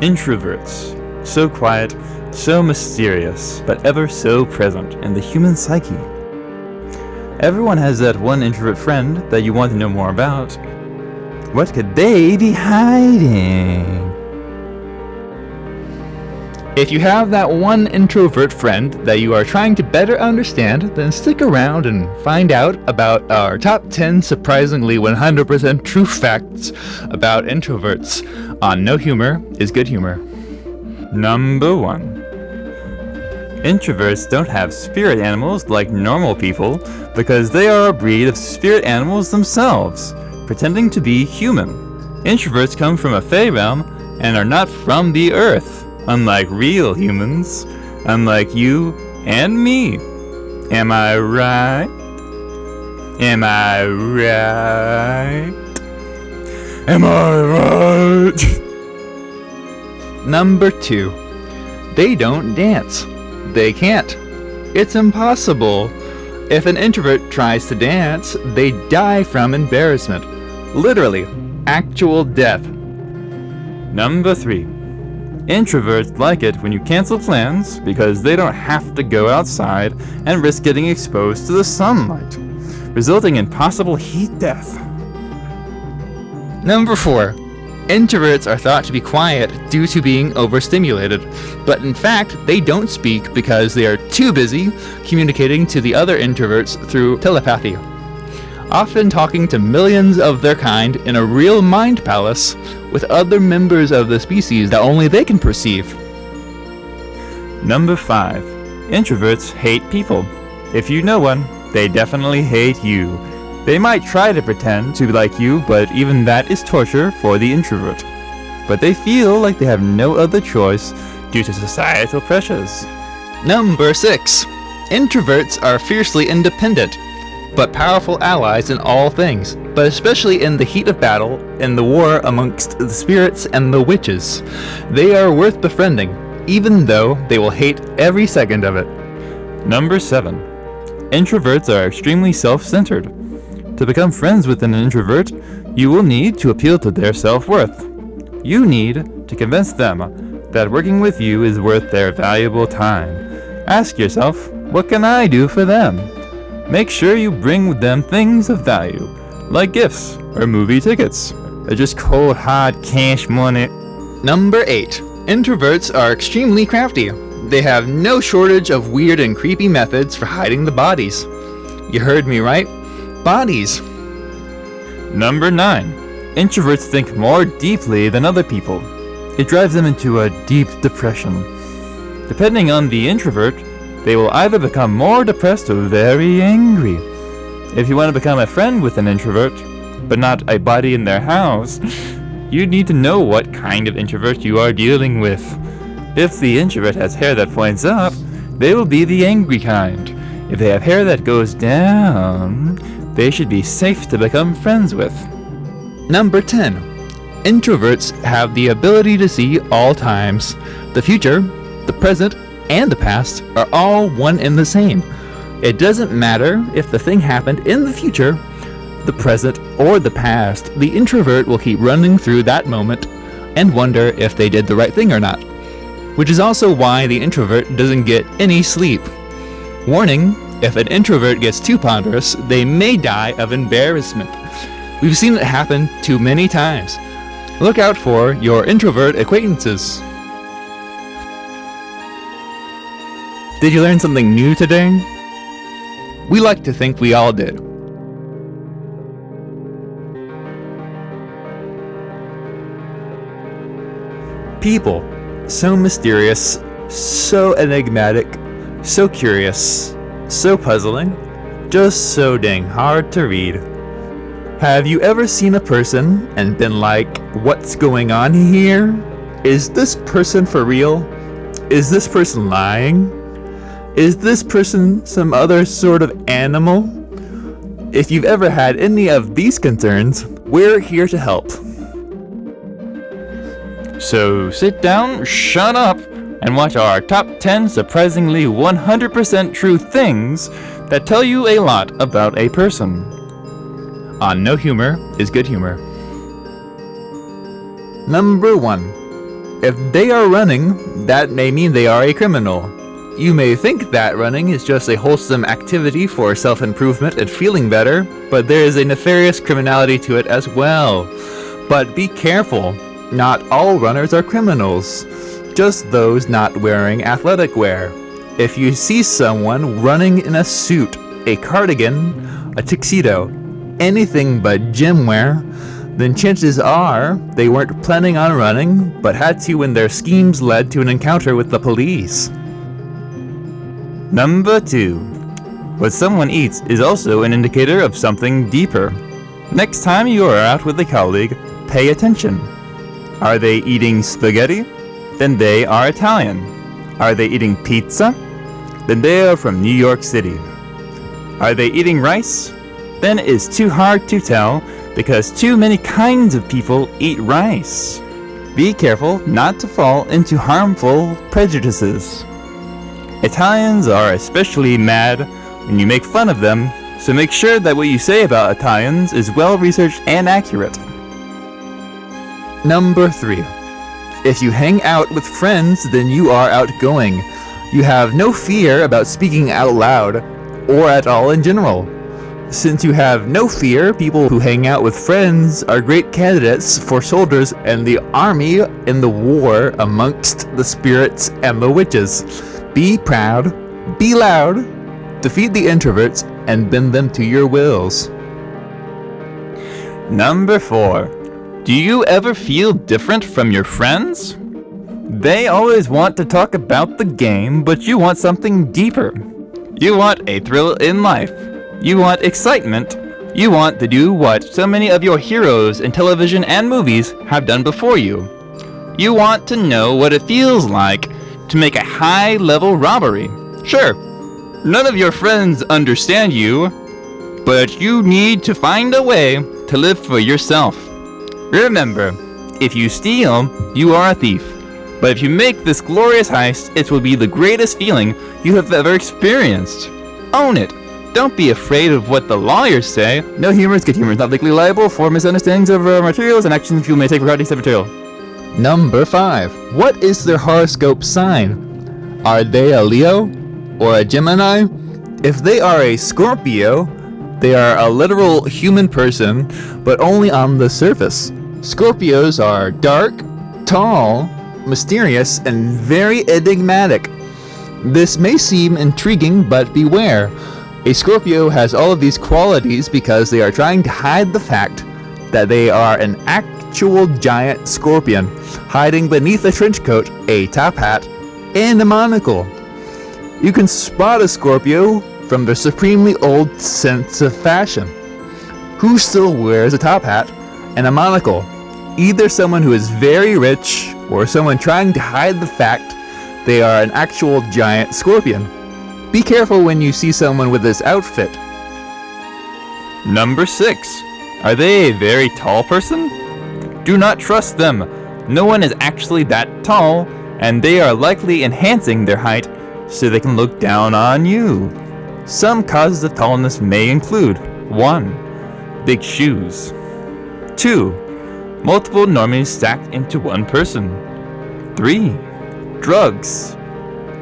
Introverts. So quiet, so mysterious, but ever so present in the human psyche. Everyone has that one introvert friend that you want to know more about. What could they be hiding? If you have that one introvert friend that you are trying to better understand, then stick around and find out about our top 10 surprisingly 100% true facts about introverts on No Humor is Good Humor. Number 1. Introverts don't have spirit animals like normal people because they are a breed of spirit animals themselves, pretending to be human. Introverts come from a fey realm and are not from the earth, unlike real humans, unlike you and me. Am I right? Am I right? Am I right? Number 2. They don't dance. They can't. It's impossible. If an introvert tries to dance, they die from embarrassment. Literally, actual death. Number 3. Introverts like it when you cancel plans because they don't have to go outside and risk getting exposed to the sunlight, resulting in possible heat death. Number 4. Introverts are thought to be quiet due to being overstimulated, but in fact, they don't speak because they are too busy communicating to the other introverts through telepathy, often talking to millions of their kind in a real mind palace with other members of the species that only they can perceive. Number 5. Introverts hate people. If you know one, they definitely hate you. They might try to pretend to be like you, but even that is torture for the introvert. But they feel like they have no other choice due to societal pressures. Number 6. Introverts are fiercely independent, but powerful allies in all things, but especially in the heat of battle, in the war amongst the spirits and the witches. They are worth befriending, even though they will hate every second of it. Number 7. Introverts are extremely self-centered. To become friends with an introvert, you will need to appeal to their self-worth. You need to convince them that working with you is worth their valuable time. Ask yourself, what can I do for them? Make sure you bring with them things of value, like gifts or movie tickets, or just cold hard cash money. Number 8. Introverts are extremely crafty. They have no shortage of weird and creepy methods for hiding the bodies. You heard me right? Bodies. Number 9. Introverts think more deeply than other people. It drives them into a deep depression. Depending on the introvert, they will either become more depressed or very angry. If you want to become a friend with an introvert, but not a body in their house, you need to know what kind of introvert you are dealing with. If the introvert has hair that points up, they will be the angry kind. If they have hair that goes down, they should be safe to become friends with. Number 10. Introverts have the ability to see all times. The future, the present, and the past are all one and the same. It doesn't matter if the thing happened in the future, the present, or the past. The introvert will keep running through that moment and wonder if they did the right thing or not. Which is also why the introvert doesn't get any sleep. Warning, if an introvert gets too ponderous, they may die of embarrassment. We've seen it happen too many times. Look out for your introvert acquaintances. Did you learn something new today? We like to think we all did. People, so mysterious, so enigmatic, so curious, so puzzling, just so dang hard to read. Have you ever seen a person and been like, what's going on here? Is this person for real? Is this person lying? Is this person some other sort of animal? If you've ever had any of these concerns, we're here to help. So sit down, shut up, and watch our top 10 surprisingly 100% true things that tell you a lot about a person. On No Humor is Good Humor. Number 1. If they are running, that may mean they are a criminal. You may think that running is just a wholesome activity for self-improvement and feeling better, but there is a nefarious criminality to it as well. But be careful, not all runners are criminals, just those not wearing athletic wear. If you see someone running in a suit, a cardigan, a tuxedo, anything but gym wear, then chances are they weren't planning on running, but had to when their schemes led to an encounter with the police. Number 2. What someone eats is also an indicator of something deeper. Next time you are out with a colleague, pay attention. Are they eating spaghetti? Then they are Italian. Are they eating pizza? Then they are from New York City. Are they eating rice? Then it is too hard to tell because too many kinds of people eat rice. Be careful not to fall into harmful prejudices. Italians are especially mad when you make fun of them, so make sure that what you say about Italians is well researched and accurate. Number 3. If you hang out with friends, then you are outgoing. You have no fear about speaking out loud, or at all in general. Since you have no fear, people who hang out with friends are great candidates for soldiers in the army in the war amongst the spirits and the witches. Be proud, be loud, defeat the introverts, and bend them to your wills. Number 4. Do you ever feel different from your friends? They always want to talk about the game, but you want something deeper. You want a thrill in life. You want excitement. You want to do what so many of your heroes in television and movies have done before you. You want to know what it feels like to make a high-level robbery. Sure, none of your friends understand you, but you need to find a way to live for yourself. Remember, if you steal, you are a thief. But if you make this glorious heist, it will be the greatest feeling you have ever experienced. Own it. Don't be afraid of what the lawyers say. No humor is good humor. Is not legally liable for misunderstandings of materials and actions you may take regarding said material. Number 5. What is their horoscope sign? Are they a Leo or a Gemini? If they are a Scorpio, they are a literal human person, but only on the surface. Scorpios are dark, tall, mysterious, and very enigmatic. This may seem intriguing, but beware. A Scorpio has all of these qualities because they are trying to hide the fact that they are an actual giant scorpion, hiding beneath a trench coat, a top hat, and a monocle. You can spot a Scorpio from their supremely old sense of fashion. Who still wears a top hat and a monocle? Either someone who is very rich or someone trying to hide the fact they are an actual giant scorpion. Be careful when you see someone with this outfit. Number 6. Are they a very tall person? Do not trust them. No one is actually that tall, and they are likely enhancing their height so they can look down on you. Some causes of tallness may include 1. Big shoes. 2. Multiple normies stacked into one person. 3. Drugs.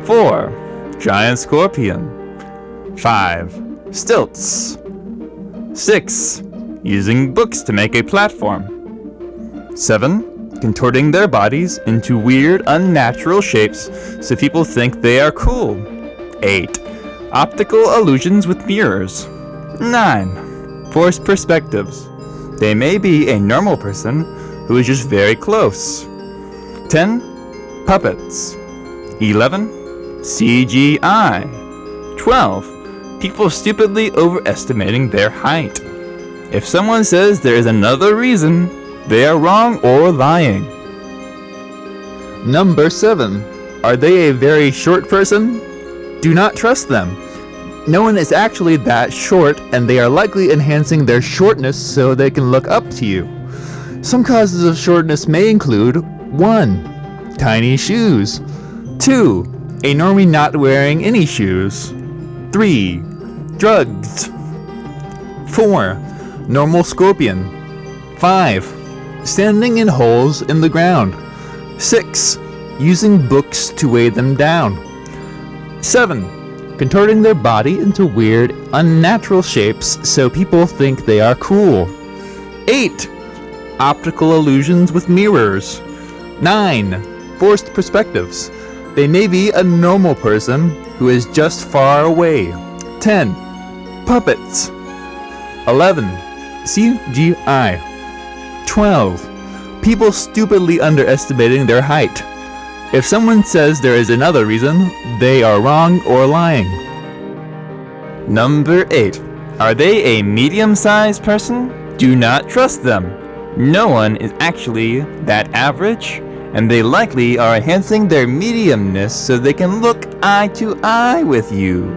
4. Giant scorpion. 5. Stilts. 6. Using books to make a platform. 7. Contorting their bodies into weird, unnatural shapes so people think they are cool. 8. Optical illusions with mirrors. 9. Forced perspectives. They may be a normal person who is just very close. 10. Puppets. 11. CGI. 12. People stupidly overestimating their height. If someone says there is another reason, they are wrong or lying. Number 7. Are they a very short person? Do not trust them. No one is actually that short, and they are likely enhancing their shortness so they can look up to you. Some causes of shortness may include 1. Tiny shoes. 2. A normie not wearing any shoes. 3. Drugs. 4. Normal scorpion. 5. Standing in holes in the ground. 6. Using books to weigh them down. 7. Contorting their body into weird, unnatural shapes so people think they are cool. 8. Optical illusions with mirrors. 9. Forced perspectives. They may be a normal person who is just far away. 10. Puppets. 11. CGI. 12. People stupidly underestimating their height. If someone says there is another reason, they are wrong or lying. Number 8. Are they a medium-sized person? Do not trust them. No one is actually that average, and they likely are enhancing their mediumness so they can look eye to eye with you.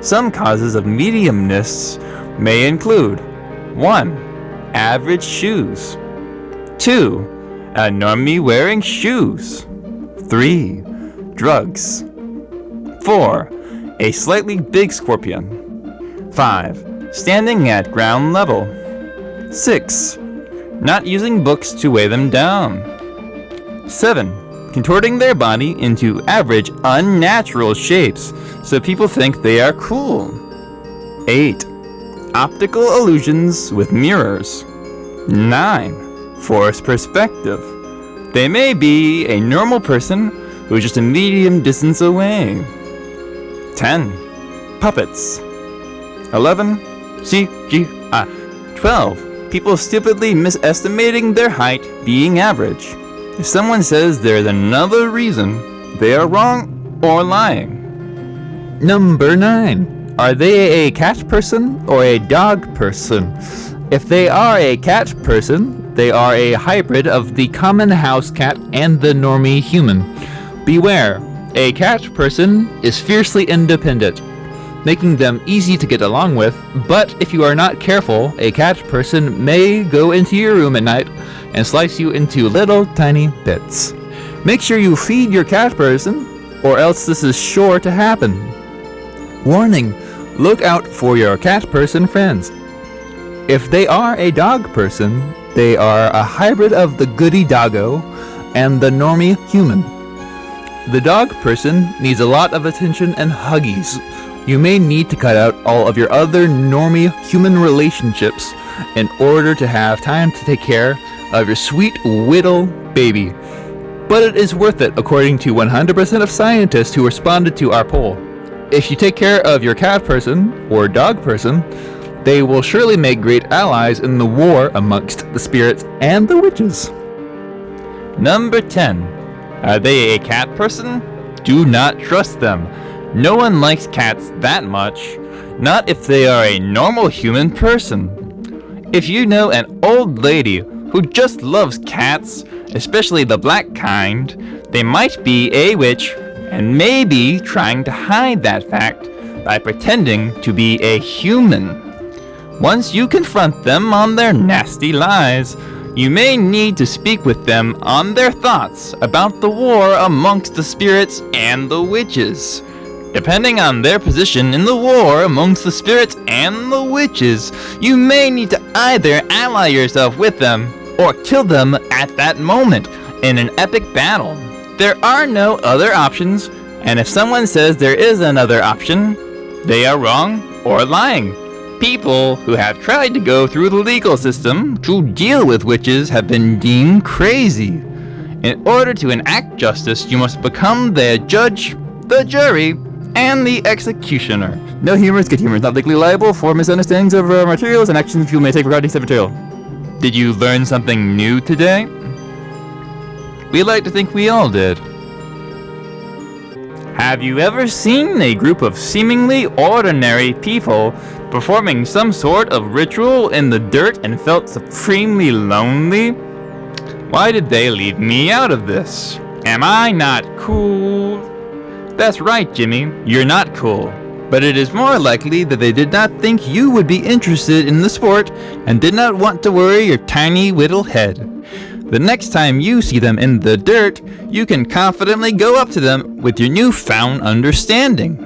Some causes of mediumness may include 1. Average shoes. 2. A normie wearing shoes. 3. Drugs. 4. A slightly big scorpion. 5. Standing at ground level. 6. Not using books to weigh them down. 7. Contorting their body into average, unnatural shapes so people think they are cool. 8. Optical illusions with mirrors. 9. Forced perspective. They may be a normal person who is just a medium distance away. 10. Puppets. 11. CGI. 12. People stupidly misestimating their height being average. If someone says there is another reason, they are wrong or lying. Number 9. Are they a cat person or a dog person? If they are a cat person, they are a hybrid of the common house cat and the normie human. Beware, a cat person is fiercely independent, making them easy to get along with, but if you are not careful, a cat person may go into your room at night and slice you into little tiny bits. Make sure you feed your cat person, or else this is sure to happen. Warning, look out for your cat person friends. If they are a dog person, they are a hybrid of the goody doggo and the normie human. The dog person needs a lot of attention and huggies. You may need to cut out all of your other normie human relationships in order to have time to take care of your sweet little baby. But it is worth it according to 100% of scientists who responded to our poll. If you take care of your cat person or dog person, they will surely make great allies in the war amongst the spirits and the witches. Number 10. Are they a cat person? Do not trust them. No one likes cats that much, not if they are a normal human person. If you know an old lady who just loves cats, especially the black kind, they might be a witch and maybe trying to hide that fact by pretending to be a human. Once you confront them on their nasty lies, you may need to speak with them on their thoughts about the war amongst the spirits and the witches. Depending on their position in the war amongst the spirits and the witches, you may need to either ally yourself with them or kill them at that moment in an epic battle. There are no other options, and if someone says there is another option, they are wrong or lying. People who have tried to go through the legal system to deal with witches have been deemed crazy. In order to enact justice, you must become the judge, the jury, and the executioner. No humor is good humor. Is not legally liable for misunderstandings of materials and actions you may take regarding said material. Did you learn something new today? We like to think we all did. Have you ever seen a group of seemingly ordinary people performing some sort of ritual in the dirt and felt supremely lonely? Why did they leave me out of this? Am I not cool? That's right, Jimmy, you're not cool. But it is more likely that they did not think you would be interested in the sport and did not want to worry your tiny little head. The next time you see them in the dirt, you can confidently go up to them with your newfound understanding.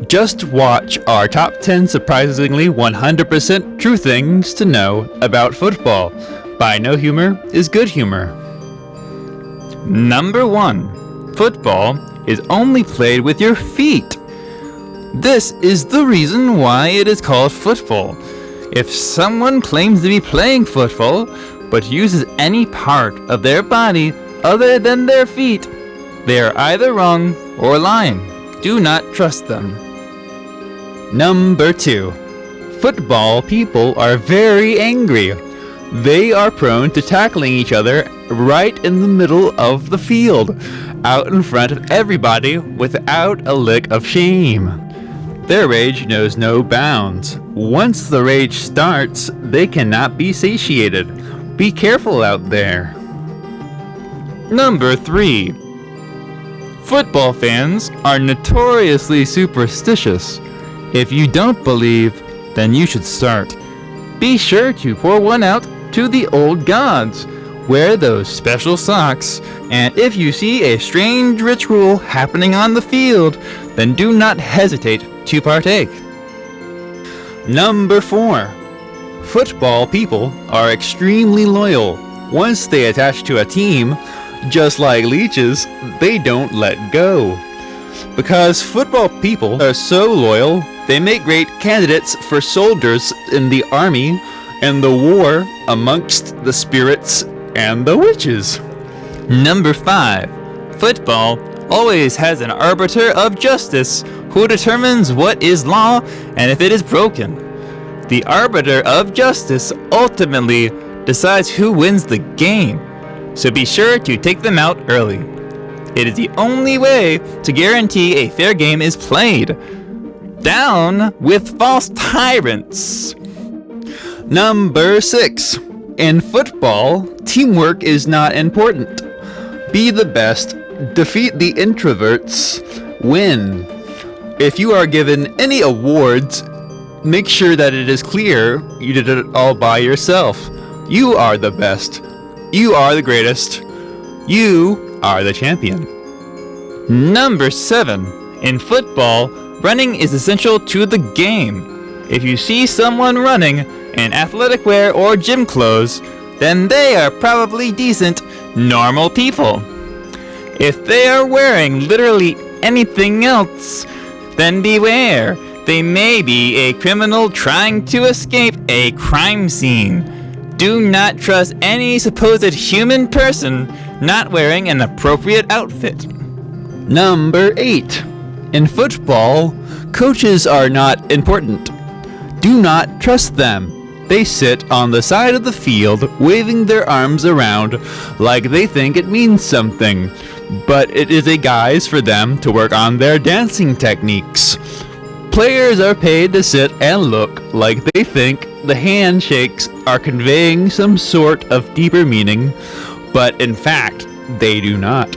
Just watch our top 10 surprisingly 100% true things to know about football by No Humor is Good Humor. Number 1. Football is only played with your feet. This is the reason why it is called football. If someone claims to be playing football, but uses any part of their body other than their feet, they are either wrong or lying. Do not trust them. Number 2. Football people are very angry. They are prone to tackling each other right in the middle of the field, out in front of everybody without a lick of shame. Their rage knows no bounds. Once the rage starts, they cannot be satiated. Be careful out there. Number 3. Football fans are notoriously superstitious. If you don't believe, then you should start. Be sure to pour one out to the old gods. Wear those special socks, and if you see a strange ritual happening on the field, then do not hesitate to partake. Number 4. Football people are extremely loyal. Once they attach to a team, just like leeches, they don't let go. Because football people are so loyal, they make great candidates for soldiers in the army and the war amongst the spirits and the witches. Number 5. Football always has an arbiter of justice who determines what is law and if it is broken. The arbiter of justice ultimately decides who wins the game, so be sure to take them out early. It is the only way to guarantee a fair game is played. Down with false tyrants. Number 6. In football, teamwork is not important. Be the best, defeat the introverts, win. If you are given any awards, make sure that it is clear you did it all by yourself. You are the best. You are the greatest. You are the champion. Number 7. In football, running is essential to the game. If you see someone running in athletic wear or gym clothes, then they are probably decent, normal people. If they are wearing literally anything else, then beware. They may be a criminal trying to escape a crime scene. Do not trust any supposed human person not wearing an appropriate outfit. Number 8. In football, coaches are not important. Do not trust them. They sit on the side of the field waving their arms around like they think it means something, but it is a guise for them to work on their dancing techniques. Players are paid to sit and look like they think the handshakes are conveying some sort of deeper meaning, but in fact, they do not.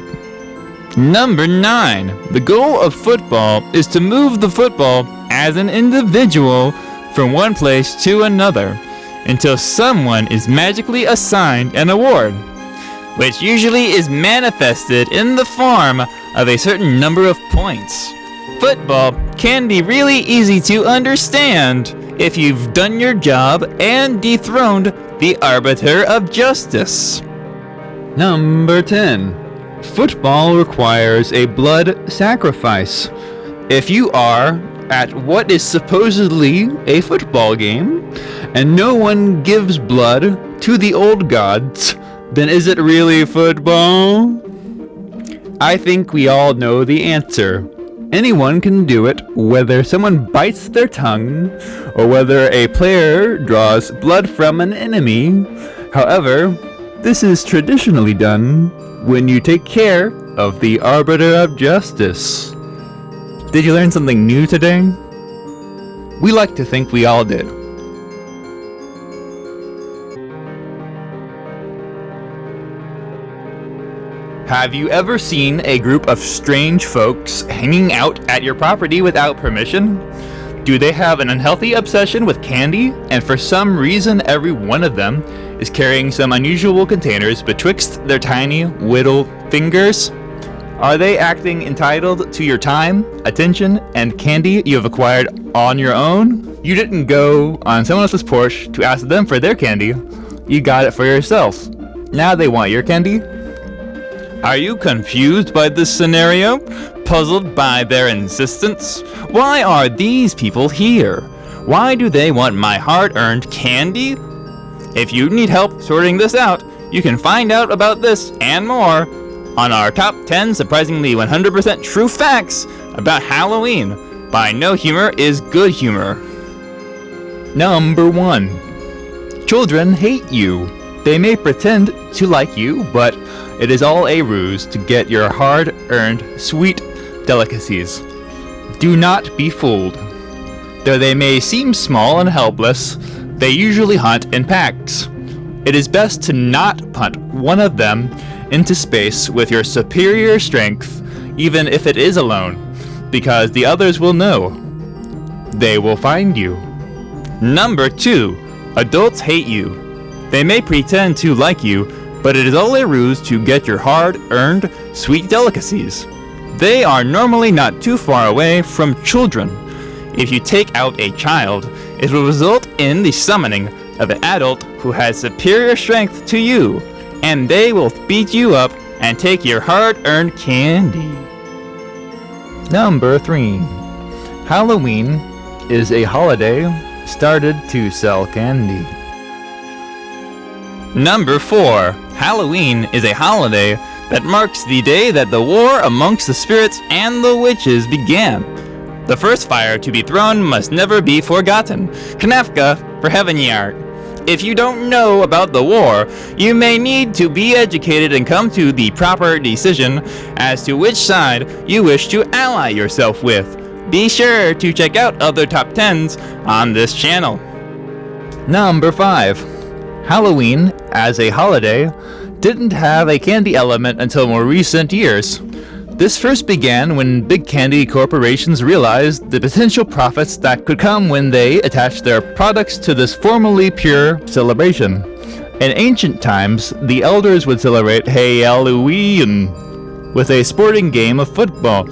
Number 9. The goal of football is to move the football as an individual from one place to another until someone is magically assigned an award, which usually is manifested in the form of a certain number of points. Football can be really easy to understand if you've done your job and dethroned the arbiter of justice. Number 10. Football requires a blood sacrifice. If you are at what is supposedly a football game, and no one gives blood to the old gods, then is it really football? I think we all know the answer. Anyone can do it, whether someone bites their tongue, or whether a player draws blood from an enemy. However, this is traditionally done when you take care of the arbiter of justice. Did you learn something new today? We like to think we all did. Have you ever seen a group of strange folks hanging out at your property without permission? Do they have an unhealthy obsession with candy, and for some reason every one of them is carrying some unusual containers betwixt their tiny, whittle fingers? Are they acting entitled to your time, attention, and candy you have acquired on your own? You didn't go on someone else's porch to ask them for their candy. You got it for yourself. Now they want your candy? Are you confused by this scenario? Puzzled by their insistence? Why are these people here? Why do they want my hard-earned candy? If you need help sorting this out, you can find out about this and more on our top 10 surprisingly 100% true facts about Halloween by No Humor is Good Humor. Number 1. Children hate you. They may pretend to like you, but it is all a ruse to get your hard-earned sweet delicacies. Do not be fooled. Though they may seem small and helpless, they usually hunt in packs. It is best to not punt one of them into space with your superior strength, even if it is alone, because the others will know. They will find you. Number 2. Adults hate you. They may pretend to like you, but it is all a ruse to get your hard-earned sweet delicacies. They are normally not too far away from children. If you take out a child, it will result in the summoning of an adult who has superior strength to you, and they will beat you up and take your hard-earned candy. Number 3. Halloween is a holiday started to sell candy. Number 4. Halloween is a holiday that marks the day that the war amongst the spirits and the witches began. The first fire to be thrown must never be forgotten. Knafka for Heaven Ye Art. If you don't know about the war, you may need to be educated and come to the proper decision as to which side you wish to ally yourself with. Be sure to check out other top 10s on this channel. Number 5. Halloween, as a holiday, didn't have a candy element until more recent years. This first began when big candy corporations realized the potential profits that could come when they attached their products to this formerly pure celebration. In ancient times, the elders would celebrate Halloween with a sporting game of football.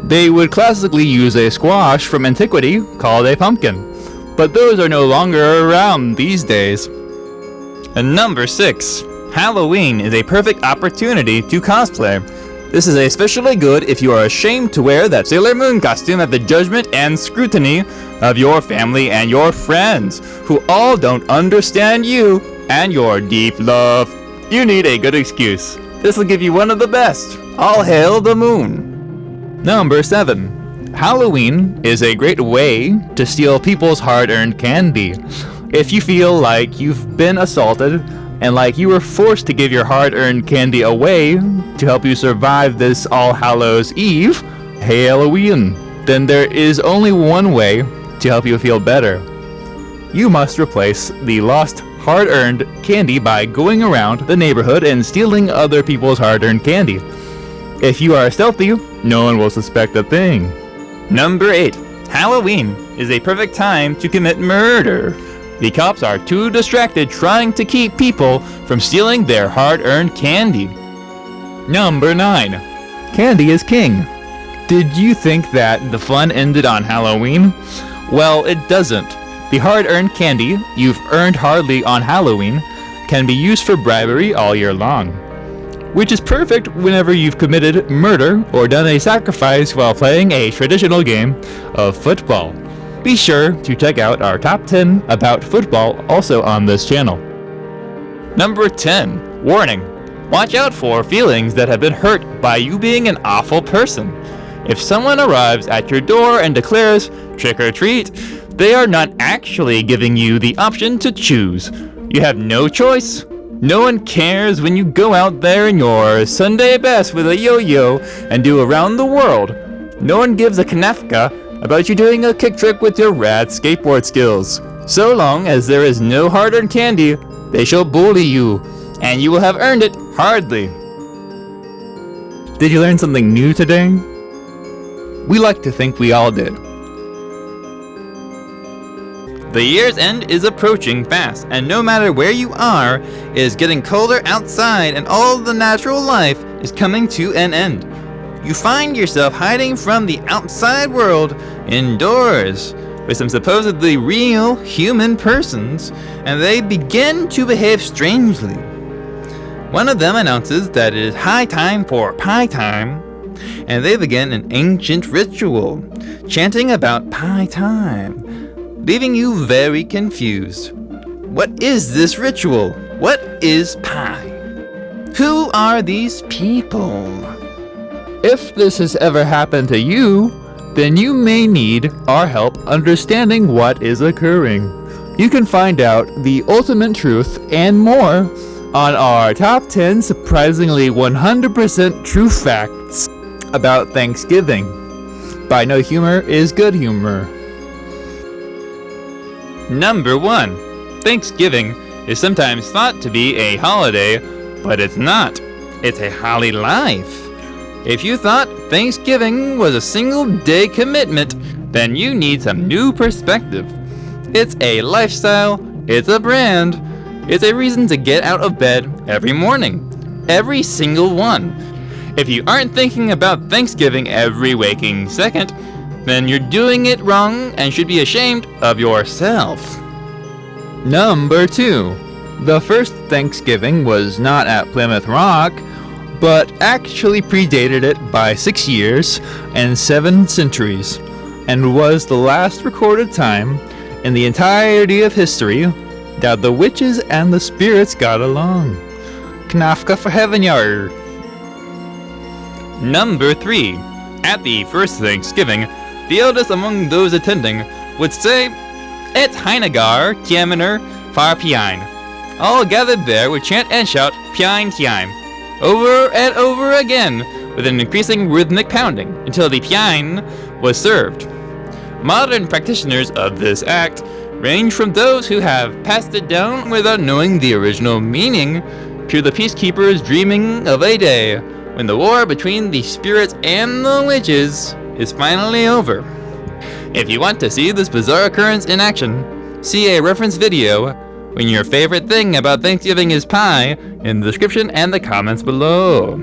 They would classically use a squash from antiquity called a pumpkin, but those are no longer around these days. And number 6. Halloween is a perfect opportunity to cosplay. This is especially good if you are ashamed to wear that Sailor Moon costume at the judgment and scrutiny of your family and your friends, who all don't understand you and your deep love. You need a good excuse. This will give you one of the best. All hail the moon. Number 7. Halloween is a great way to steal people's hard-earned candy. If you feel like you've been assaulted and like you were forced to give your hard-earned candy away to help you survive this All Hallows Eve, Halloween, then there is only one way to help you feel better. You must replace the lost hard-earned candy by going around the neighborhood and stealing other people's hard-earned candy. If you are stealthy, no one will suspect a thing. Number 8. Halloween is a perfect time to commit murder. The cops are too distracted trying to keep people from stealing their hard-earned candy. Number 9. Candy is king. Did you think that the fun ended on Halloween? Well, it doesn't. The hard-earned candy you've earned hardly on Halloween can be used for bribery all year long, which is perfect whenever you've committed murder or done a sacrifice while playing a traditional game of football. Be sure to check out our top 10 about football also on this channel. Number 10. Warning. Watch out for feelings that have been hurt by you being an awful person. If someone arrives at your door and declares, "Trick or treat," they are not actually giving you the option to choose. You have no choice. No one cares when you go out there in your Sunday best with a yo-yo and do around the world. No one gives a knafka about you doing a kick trick with your rad skateboard skills. So long as there is no hard-earned candy, they shall bully you, and you will have earned it hardly. Did you learn something new today? We like to think we all did. The year's end is approaching fast, and no matter where you are, it is getting colder outside and all the natural life is coming to an end. You find yourself hiding from the outside world indoors with some supposedly real human persons, and they begin to behave strangely. One of them announces that it is high time for pie time, and they begin an ancient ritual, chanting about pie time, leaving you very confused. What is this ritual? What is pie? Who are these people? If this has ever happened to you, then you may need our help understanding what is occurring. You can find out the ultimate truth and more on our top 10 surprisingly 100% true facts about Thanksgiving. By No Humor is Good Humor. Number 1. Thanksgiving is sometimes thought to be a holiday, but it's not. It's a holly life. If you thought Thanksgiving was a single-day commitment, then you need some new perspective. It's a lifestyle, it's a brand, it's a reason to get out of bed every morning. Every single one. If you aren't thinking about Thanksgiving every waking second, then you're doing it wrong and should be ashamed of yourself. Number 2. The first Thanksgiving was not at Plymouth Rock, but actually predated it by 6 years and 7 centuries, and was the last recorded time in the entirety of history that the witches and the spirits got along. Knafka for heaven, yar. Number 3. At the first Thanksgiving, the eldest among those attending would say, "Et Heinagar, Kiaminer, Far Piine." All gathered there would chant and shout Piine Tiime, over and over again, with an increasing rhythmic pounding, until the piine was served. Modern practitioners of this act range from those who have passed it down without knowing the original meaning, to the peacekeepers dreaming of a day when the war between the spirits and the witches is finally over. If you want to see this bizarre occurrence in action, see a reference video when your favorite thing about Thanksgiving is pie in the description and the comments below.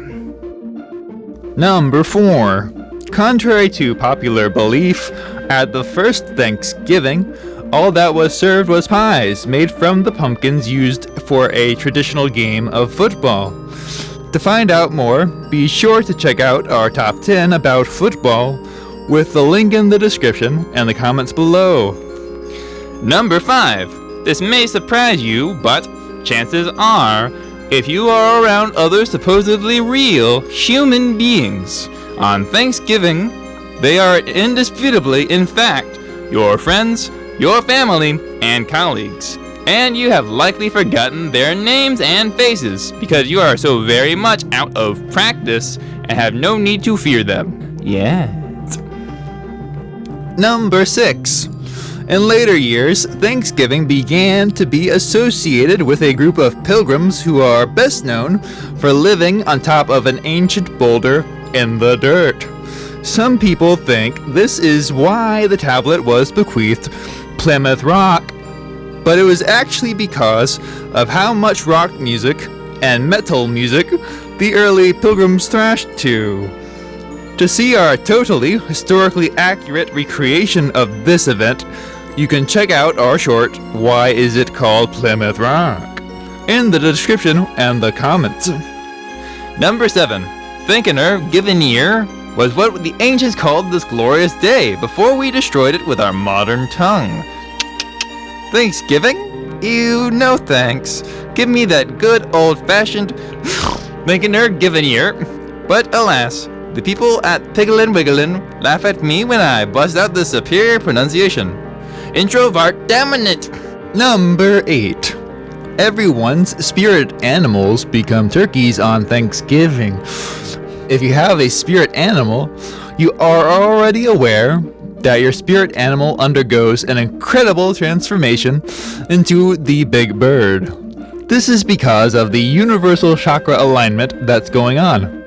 Number 4. Contrary to popular belief, at the first Thanksgiving, all that was served was pies made from the pumpkins used for a traditional game of football. To find out more, be sure to check out our top 10 about football with the link in the description and the comments below. Number 5. This may surprise you, but chances are, if you are around other supposedly real human beings on Thanksgiving, they are indisputably, in fact, your friends, your family, and colleagues. And you have likely forgotten their names and faces because you are so very much out of practice and have no need to fear them. Yes. Number 6. In later years, Thanksgiving began to be associated with a group of pilgrims who are best known for living on top of an ancient boulder in the dirt. Some people think this is why the tablet was bequeathed Plymouth Rock, but it was actually because of how much rock music and metal music the early pilgrims thrashed to. To see our totally historically accurate recreation of this event, you can check out our short, Why Is It Called Plymouth Rock? In the description and the comments. Number 7. Thinkener Giveneer was what the ancients called this glorious day before we destroyed it with our modern tongue. Thanksgiving? Ew, no thanks. Give me that good old-fashioned Thinkener Giveneer. But alas, the people at Pigglin' Wigglin' laugh at me when I bust out the superior pronunciation. Introvert dominant. Number 8. Everyone's spirit animals become turkeys on Thanksgiving. If you have a spirit animal, you are already aware that your spirit animal undergoes an incredible transformation into the big bird. This is because of the universal chakra alignment that's going on.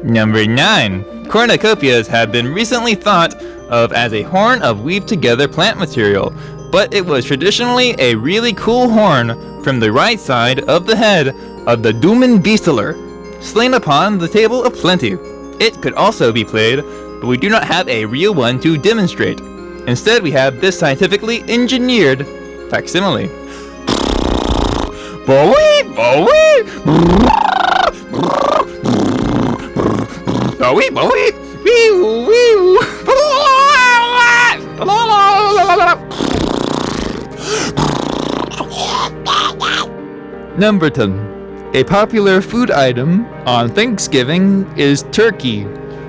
Number 9. Cornucopias have been recently thought of as a horn of weaved-together plant material, but it was traditionally a really cool horn from the right side of the head of the Dooman Beastler, slain upon the table of plenty. It could also be played, but we do not have a real one to demonstrate. Instead, we have this scientifically engineered facsimile. Bowie, Bowie, wee, wee. Number 10. A popular food item on Thanksgiving is turkey.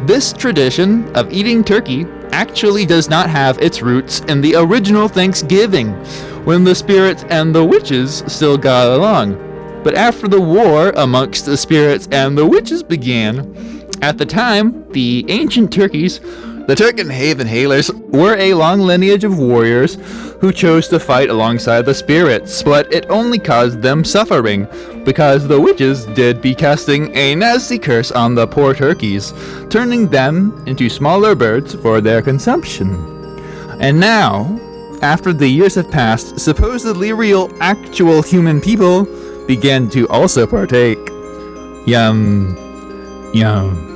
This tradition of eating turkey actually does not have its roots in the original Thanksgiving, when the spirits and the witches still got along. But after the war amongst the spirits and the witches began, at the time, the ancient turkeys, the Turkenhaven Halers, were a long lineage of warriors who chose to fight alongside the spirits, but it only caused them suffering, because the witches did be casting a nasty curse on the poor turkeys, turning them into smaller birds for their consumption. And now, after the years have passed, supposedly real, actual human people began to also partake. Yum. Yum.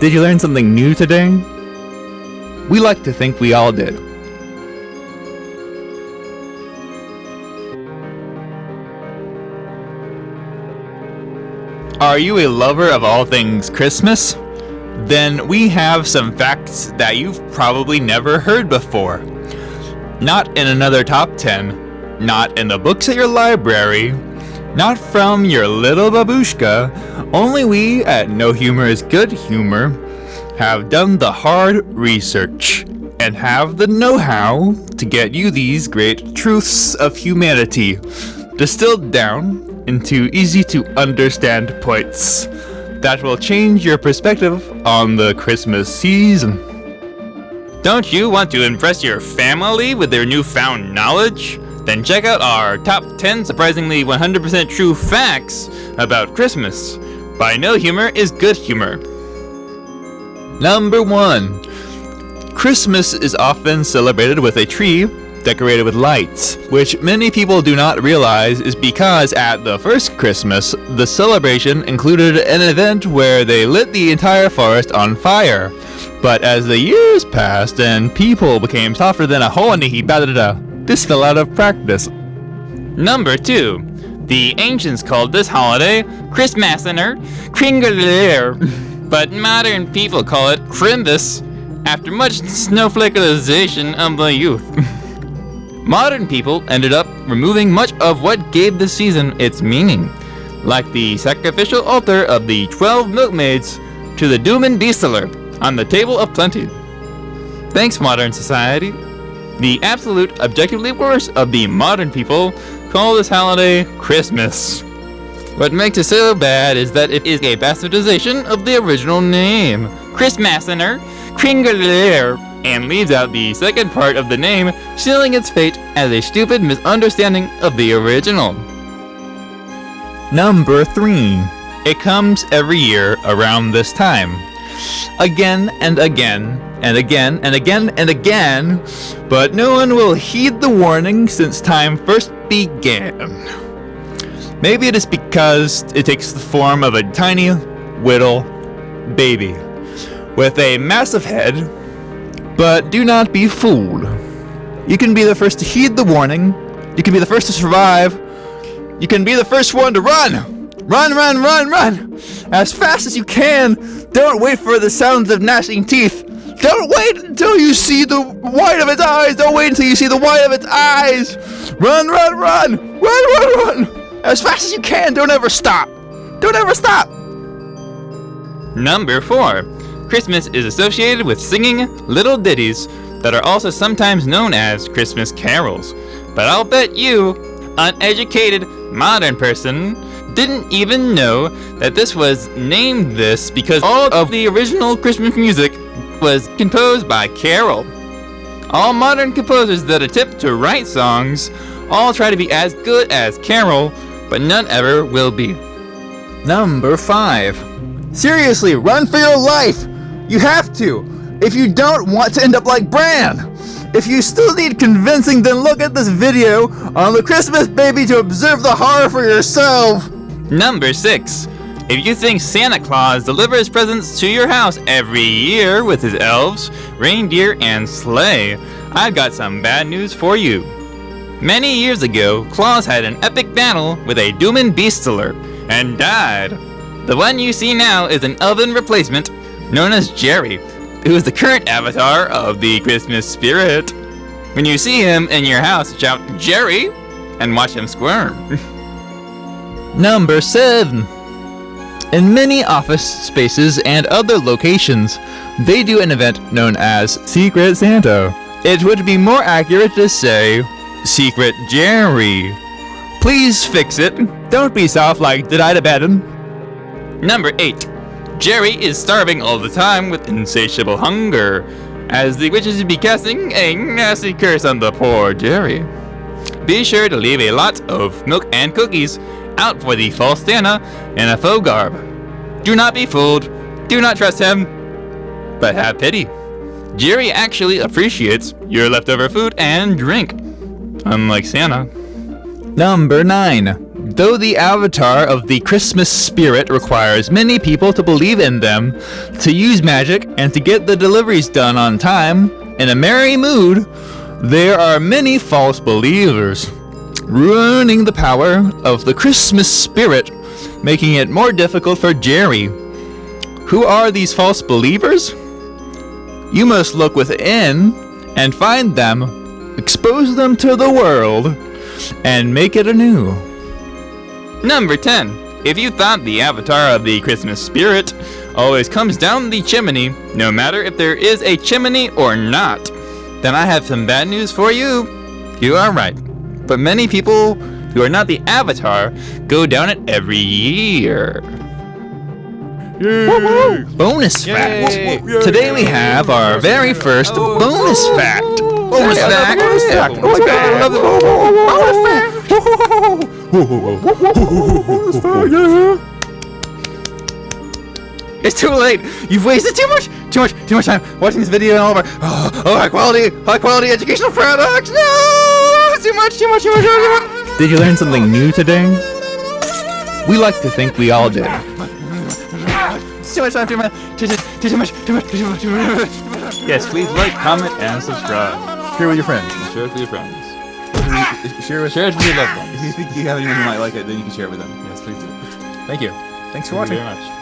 Did you learn something new today? We like to think we all did. Are you a lover of all things Christmas? Then we have some facts that you've probably never heard before. Not in another top 10, not in the books at your library, not from your little babushka. Only we at No Humor is Good Humor have done the hard research and have the know-how to get you these great truths of humanity distilled down into easy to understand points that will change your perspective on the Christmas season. Don't you want to impress your family with their newfound knowledge? Then check out our top 10 surprisingly 100% true facts about Christmas by No Humor is Good Humor. Number 1. Christmas is often celebrated with a tree decorated with lights, which many people do not realize is because at the first Christmas, the celebration included an event where they lit the entire forest on fire. But as the years passed and people became softer than a honey badada, this fell out of practice. Number 2. The ancients called this holiday Christmassener Kringeler, but modern people call it Crimbus after much snowflakeization of the youth. Modern people ended up removing much of what gave the season its meaning, like the sacrificial altar of the 12 milkmaids to the Doomin Beastler on the table of plenty. Thanks, modern society. The absolute objectively worst of the modern people call this holiday Christmas. What makes it so bad is that it is a bastardization of the original name, Christmassener Kringeler, and leaves out the second part of the name, sealing its fate as a stupid misunderstanding of the original. Number 3. It comes every year around this time. Again and again, and again and again and again, but no one will heed the warning since time first began. Maybe it is because it takes the form of a tiny, little baby with a massive head. But do not be fooled. You can be the first to heed the warning. You can be the first to survive. You can be the first one to run! Run, run, run, run! As fast as you can! Don't wait for the sounds of gnashing teeth! Don't wait until you see the white of its eyes! Don't wait until you see the white of its eyes! Run, run, run! Run, run, run! As fast as you can! Don't ever stop! Don't ever stop! Number 4. Christmas is associated with singing little ditties that are also sometimes known as Christmas carols. But I'll bet you, uneducated modern person, didn't even know that this was named this because all of the original Christmas music was composed by Carol. All modern composers that attempt to write songs all try to be as good as Carol, but none ever will be. Number 5. Seriously, run for your life! You have to, if you don't want to end up like Bran. If you still need convincing, then look at this video on the Christmas baby to observe the horror for yourself. Number 6. If you think Santa Claus delivers presents to your house every year with his elves, reindeer, and sleigh, I've got some bad news for you. Many years ago, Claus had an epic battle with a doomin' beastler and died. The one you see now is an elven replacement known as Jerry, who is the current avatar of the Christmas spirit. When you see him in your house, shout Jerry and watch him squirm. Number 7. In many office spaces and other locations, they do an event known as Secret Santa. It would be more accurate to say Secret Jerry. Please fix it. Don't be soft like did I to bed. Number 8. Jerry is starving all the time with insatiable hunger, as the witches be casting a nasty curse on the poor Jerry. Be sure to leave a lot of milk and cookies out for the false Santa in a faux garb. Do not be fooled. Do not trust him. But have pity. Jerry actually appreciates your leftover food and drink, unlike Santa. Number 9. Though the avatar of the Christmas spirit requires many people to believe in them, to use magic, and to get the deliveries done on time, in a merry mood, there are many false believers, ruining the power of the Christmas spirit, making it more difficult for Jerry. Who are these false believers? You must look within and find them, expose them to the world, and make it anew. Number 10. If you thought the avatar of the Christmas spirit always comes down the chimney, no matter if there is a chimney or not, then I have some bad news for you. You are right. But many people who are not the avatar go down it every year. Yay. Bonus fact. Today we have our very first bonus fact. Bonus fact. Bonus fact. Oh my god, I love it. Bonus fact. It's too late. You've wasted too much time watching this video and all of our high quality educational products. No, too much. Did you learn something new today? We like to think we all did. Too much time. Yes, please like, comment, and subscribe. Share with your friends. Share it with your friends. Share it with your loved ones. If you think you have anyone who might like it, then you can share it with them. Yes, please do. Thank you. Thanks for Thank you watching. very much.